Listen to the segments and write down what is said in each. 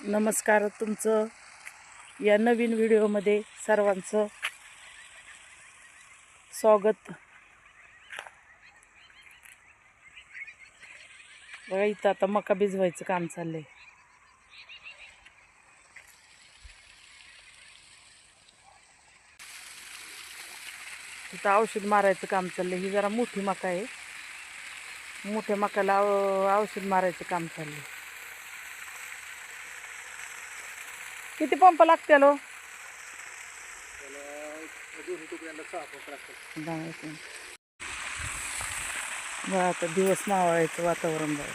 नमस्कार, तुमचं या नवीन व्हिडिओमध्ये सर्वांचं स्वागत. बघा, इथं आता मका भिजवायचं काम चाललंय. इथं औषध मारायचं काम चाललंय. ही जरा मोठी मका आहे. मोठ्या मकाला औषध मारायचं काम चाललंय. किती पंप लागतील हो? बघा, आता दिवस मावळायचं वातावरण बघा.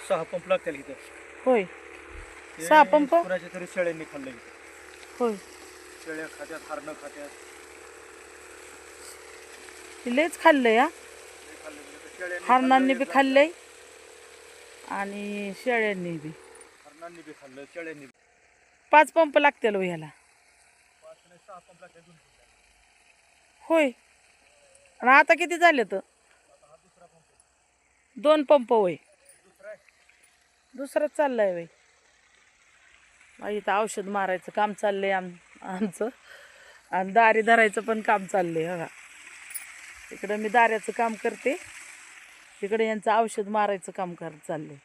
सहा पंप लागतील इथं. होय, 6 पंप. कुणाच्या तरी शेळ्यांनी खाल्लं इथं. होय, शेळ्या खात्यात, हरणं खात्यात. लयच खाल्लंय. हरणांनी बी खाल्लंय आणि शेळ्यांनी बी. हरणांनी बी खाल्लं, शेळ्यांनी बी. 5 पंप लागतील हो ह्याला. 6 पंप लागतील. होय, आणि आता किती झाले तर? 2 पंप. होय, दुसरंच चाललंय. वय इथं औषध मारायचं काम चाललंय आमचं, आणि दारी धरायचं पण काम चाललंय. बघा, इकडं मी दाऱ्याचं काम करते, तिकडे यांचं औषध मारायचं काम चाललंय.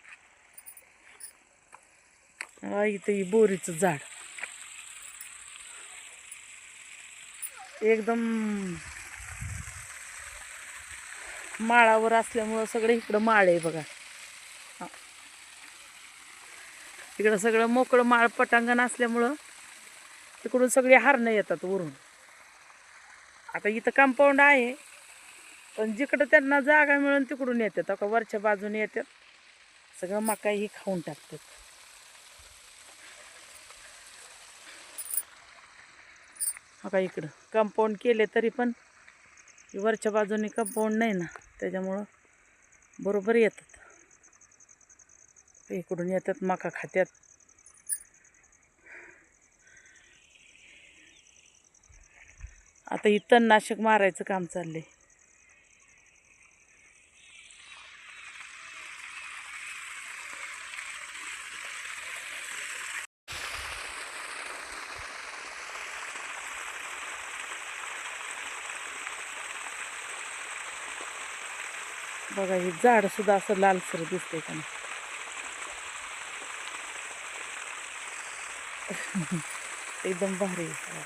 इथं ही बोरीचं झाड एकदम माळावर असल्यामुळं सगळं इकडं माळ आहे. बघा, इकडं सगळं मोकळं माळ पटांगण असल्यामुळं तिकडून सगळे हरणं येतात वरून. आता इथं कंपाऊंड आहे, पण जिकडं त्यांना जागा मिळून तिकडून येतात. आता वरच्या बाजूने येतात, सगळं मका ही खाऊन टाकतात. आता इकडं कंपाऊंड केले तरी पण वरच्या बाजूने कंपाऊंड नाही ना, त्याच्यामुळं बरोबर येतात. इकडून येतात, मका खात्यात. आता ही तणनाशक मारायचं काम चाललंय. बघा, हे झाड सुद्धा असं लालसर दिसतंय का नाही? एकदम भारी आहे.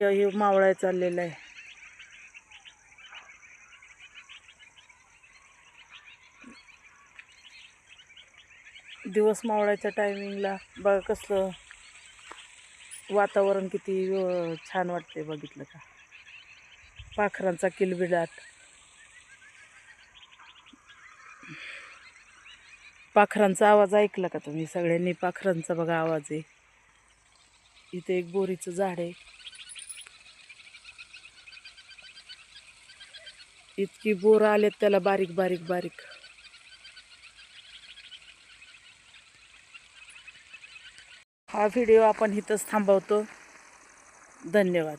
हे मावळाय चाललेलं आहे. दिवस मावळायच्या टायमिंगला बघा कसलं वातावरण किती छान वाटते. बघितलं का? पाखरांचा किलबिलाट. पाखरांचा आवाज ऐकला का तुम्ही? सगळ्यांनी पाखरांचा बघा आवाज आहे. इथे एक बोरीचं झाड आहे. इतकी बोर आलेत त्याला, बारीक बारीक बारीक. हा व्हिडिओ आपण इथंच थांबवतो. धन्यवाद.